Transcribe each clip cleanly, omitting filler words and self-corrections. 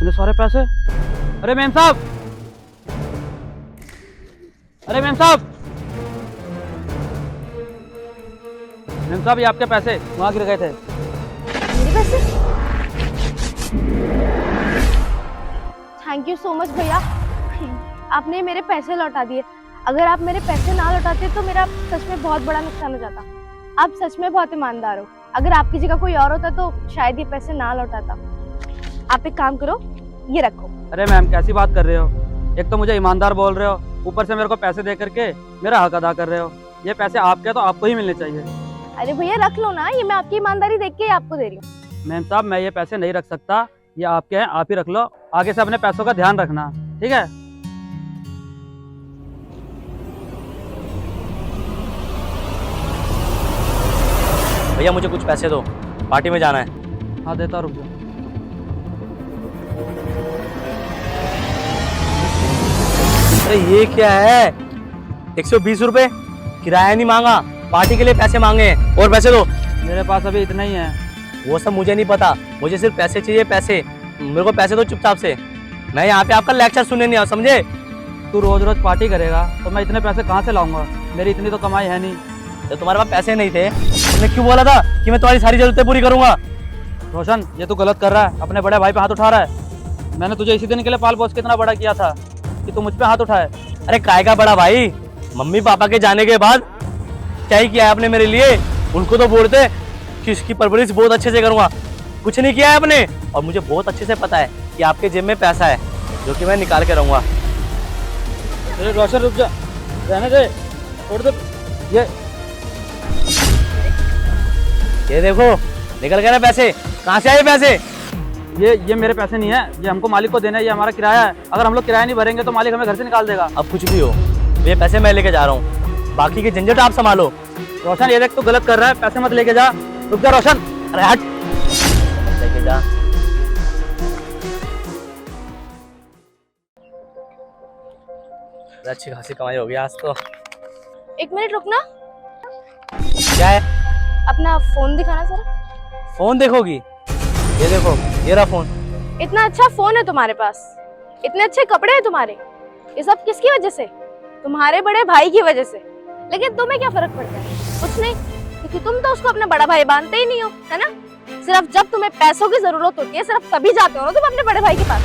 इतने सारे पैसे। अरे मेम साहब, अरे मेम साहब, मेम साहब, ये आपके पैसे वहां गिर गए थे। मेरे पैसे? थैंक यू सो मच भैया, आपने मेरे पैसे लौटा दिए। अगर आप मेरे पैसे ना लौटाते तो मेरा सच में बहुत बड़ा नुकसान हो जाता। आप सच में बहुत ईमानदार हो। अगर आपकी जगह कोई और होता तो शायद ये पैसे ना लौटाता। आप एक काम करो, ये रखो। अरे मैम, कैसी बात कर रहे हो? एक तो मुझे ईमानदार बोल रहे हो, ऊपर से मेरे को पैसे दे करके मेरा हक अदा कर रहे हो। ये पैसे आपके तो आपको ही मिलने चाहिए। अरे भैया रख लो ना, ये मैं आपकी ईमानदारी देख के ही आपको दे रही हूँ। मैम साहब, मैं ये पैसे नहीं रख सकता, ये आपके हैं, आप ही रख लो। आगे से अपने पैसों का ध्यान रखना, ठीक है? भैया मुझे कुछ पैसे दो, पार्टी में जाना है। हाँ देता, रुक जाओ। अरे ये क्या है, 120 रुपए? किराया नहीं मांगा, पार्टी के लिए पैसे मांगे हैं। और पैसे दो। मेरे पास अभी इतना ही है। वो सब मुझे नहीं पता, मुझे सिर्फ पैसे चाहिए, पैसे। मेरे को पैसे दो चुपचाप से। मैं यहाँ पे आपका लेक्चर सुनने नहीं आया, समझे? तू रोज रोज पार्टी करेगा तो मैं इतने पैसे कहाँ से लाऊंगा? मेरी इतनी तो कमाई है नहीं। तो तुम्हारे पास पैसे नहीं थे, तुमने क्यों बोला था कि मैं तुम्हारी सारी जरूरतें पूरी करूंगा? रोशन, ये तू गलत कर रहा है, अपने बड़े भाई पे हाथ उठा रहा है। मैंने तुझे इसी दिन के लिए पाल पोस के इतना बड़ा किया था कि तू मुझ पे हाथ उठाए। अरे काय का बड़ा भाई, मम्मी पापा के जाने के बाद क्या ही किया है आपने मेरे लिए? उनको तो बोलते कि इसकी परवरिश बहुत अच्छे से करूंगा, कुछ नहीं किया है आपने। और मुझे बहुत अच्छे से पता है कि आपके जेब में पैसा है जो कि मैं निकाल के रहूंगा। अरे रोशन रुक जा, रहने दे, छोड़ दे। ये देखो, निकल गए ना पैसे। कहाँ से आए पैसे? ये मेरे पैसे नहीं है, ये हमको मालिक को देना है, ये हमारा किराया है। अगर हम लोग किराया नहीं भरेंगे तो मालिक हमें घर से निकाल देगा। अब कुछ भी हो, ये पैसे मैं लेके जा रहा हूँ, बाकी की झंझट आप संभालो। रोशन, ये देख तू गलत कर रहा है, पैसे मत लेके जा। रुक जा रोशन। अरे हट, लेके जा। अच्छी खासी कमाई हो गई आज तो। एक मिनट रुकना, क्या है? अपना फोन दिखाना जरा। फोन देखोगी? ये देखो, ये रहा फोन। इतना अच्छा फोन है तुम्हारे पास, इतने अच्छे कपड़े हैं तुम्हारे, ये सब किसकी वजह से? तुम्हारे बड़े भाई की वजह से। लेकिन तुम्हें क्या फर्क पड़ता है? कुछ नहीं, क्योंकि तुम तो उसको अपना बड़ा भाई मानते ही नहीं हो, है ना? सिर्फ जब तुम्हें पैसों की जरूरत होती है, सिर्फ तभी जाते हो ना तुम अपने बड़े भाई के पास।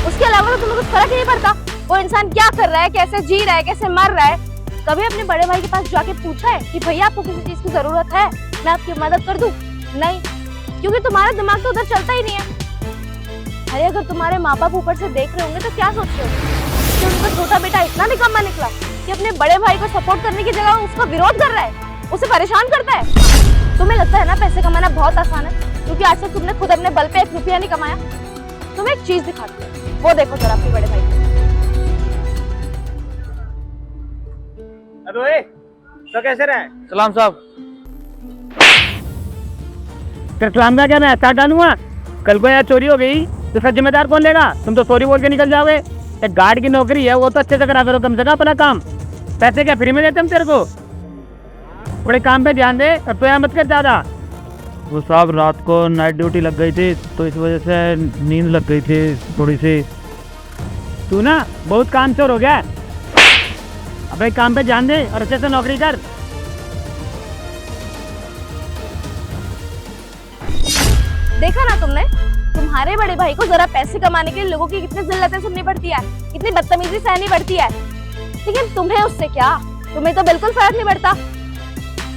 उसके अलावा तो तुम्हें कुछ फर्क नहीं पड़ता वो इंसान क्या कर रहा है, कैसे जी रहा है, कैसे मर रहा है। कभी अपने बड़े भाई के पास जाके पूछा है कि भैया आपको किसी चीज की जरूरत है, मैं आपकी मदद कर दूं? नहीं, क्योंकि तुम्हारा दिमाग तो उधर चलता ही नहीं है। अरे अगर तुम्हारे माँ बाप ऊपर से देख रहे होंगे तो क्या सोच रहे हो कि उनका छोटा बेटा इतना निकम्मा निकला कि अपने बड़े भाई को सपोर्ट करने की जगह उसका विरोध कर रहा है, उसे परेशान करता है। तुम्हें लगता है ना पैसे कमाना बहुत आसान है, क्योंकि आज तक तुमने खुद अपने बल पे 1 रुपया नहीं कमाया। तुम्हें एक चीज दिखाती हूँ, वो देखो जरा अपने बड़े भाई को। अबे तो कैसे रहे? सलाम साहब। सलाम का क्या मैं ऐसा डालूंगा? कल को यहाँ चोरी हो गई तो सर जिम्मेदार कौन लेगा? तुम तो सॉरी बोल के निकल जाओगे। एक गार्ड की नौकरी है, वो तो अच्छे से करा करो कम से कम अपना काम। पैसे क्या फ्री में देते हम तेरे को? थोड़े काम पे ध्यान दे और तो यहाँ मत कर ज्यादा। वो साहब, रात को नाइट ड्यूटी लग गई थी तो इस वजह से नींद लग गई थी थोड़ी सी। तू ना बहुत काम चोर हो गया है। अब एक काम पे ध्यान दे और अच्छे से नौकरी कर। देखा ना तुमने, तुम्हारे बड़े भाई को जरा पैसे कमाने के लिए लोगों की कितनी जिल्लतें सुननी पड़ती है, कितनी बदतमीजी सहनी पड़ती है। लेकिन तुम्हें उससे क्या, तुम्हें तो बिल्कुल फर्क नहीं पड़ता।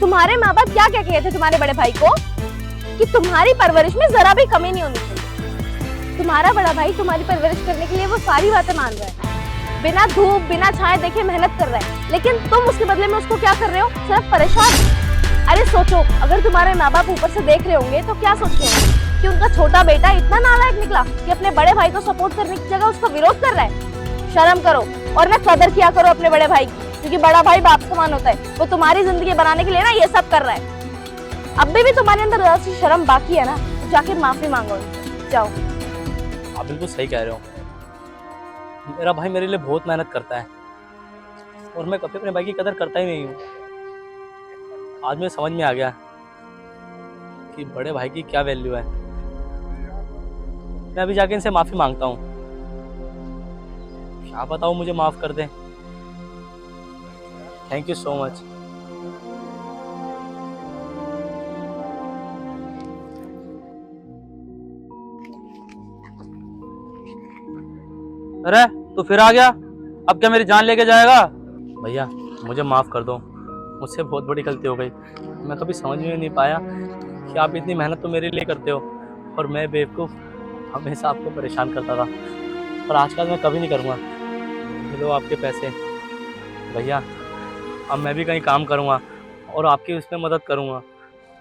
तुम्हारे माँ बाप क्या क्या कहे थे तुम्हारे बड़े भाई को कि तुम्हारी परवरिश में जरा भी कमी नहीं होनी चाहिए। तुम्हारा बड़ा भाई तुम्हारी परवरिश करने के लिए वो सारी बातें मान रहा है, बिना धूप बिना छाए देखे मेहनत कर रहा है, लेकिन तुम उसके बदले में उसको क्या कर रहे हो? सिर्फ परेशान। अरे सोचो, अगर तुम्हारे माँ बाप ऊपर से देख रहे होंगे तो क्या सोच रहे होंगे कि उनका छोटा बेटा इतना नालायक निकला कि अपने बड़े भाई को सपोर्ट करने की जगह उसका विरोध कर रहा है। शर्म करो और ना कदर किया करो अपने बड़े भाई की, क्योंकि बड़ा भाई बाप समान होता है। वो तुम्हारी जिंदगी बनाने के लिए ना ये सब कर रहा है। अब भी तुम्हारे अंदर जरा सी शर्म बाकी है ना, तो जाके माफी मांगो, जाओ। आप बिल्कुल सही कह रहे हो, मेरा भाई मेरे लिए बहुत मेहनत करता है और मैं कभी अपने भाई की कदर करता ही नहीं हूँ। आज मुझे समझ में आ गया कि बड़े भाई की क्या वैल्यू है। मैं अभी जाके इनसे माफ़ी मांगता हूँ। क्या बताऊँ, मुझे माफ़ कर दें। Thank you so much. अरे तू फिर आ गया, अब क्या मेरी जान लेके जाएगा? भैया मुझे माफ़ कर दो, मुझसे बहुत बड़ी गलती हो गई। मैं कभी समझ में नहीं पाया कि आप इतनी मेहनत तो मेरे लिए करते हो और मैं बेवकूफ़ हमेशा आपको परेशान करता था। पर आजकल मैं कभी नहीं करूँगा। ये लो आपके पैसे। भैया अब मैं भी कहीं काम करूँगा और आपकी उसमें मदद करूँगा।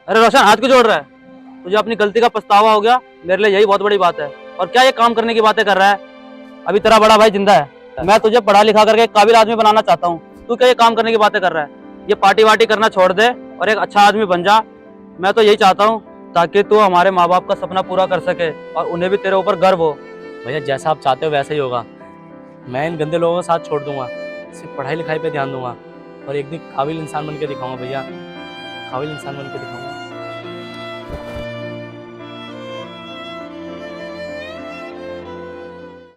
अरे रोशन, हाथ क्यों जोड़ रहा है? तुझे अपनी गलती का पछतावा हो गया, मेरे लिए यही बहुत बड़ी बात है। और क्या ये काम करने की बातें कर रहा है? अभी तेरा बड़ा भाई जिंदा है, मैं तुझे पढ़ा लिखा करके एक काबिल आदमी बनाना चाहता हूँ। तू क्या ये काम करने की बातें कर रहा है? ये पार्टी वार्टी करना छोड़ दे और एक अच्छा आदमी बन जा। मैं तो यही चाहता हूँ ताकि तू हमारे माँ बाप का सपना पूरा कर सके और उन्हें भी तेरे ऊपर गर्व हो। भैया जैसा आप चाहते हो वैसा ही होगा। मैं इन गंदे लोगों का साथ छोड़ दूंगा, सिर्फ पढ़ाई लिखाई पे ध्यान दूंगा और एक दिन काबिल इंसान बन के दिखाऊंगा। भैया काबिल इंसान बन के दिखाऊंगा।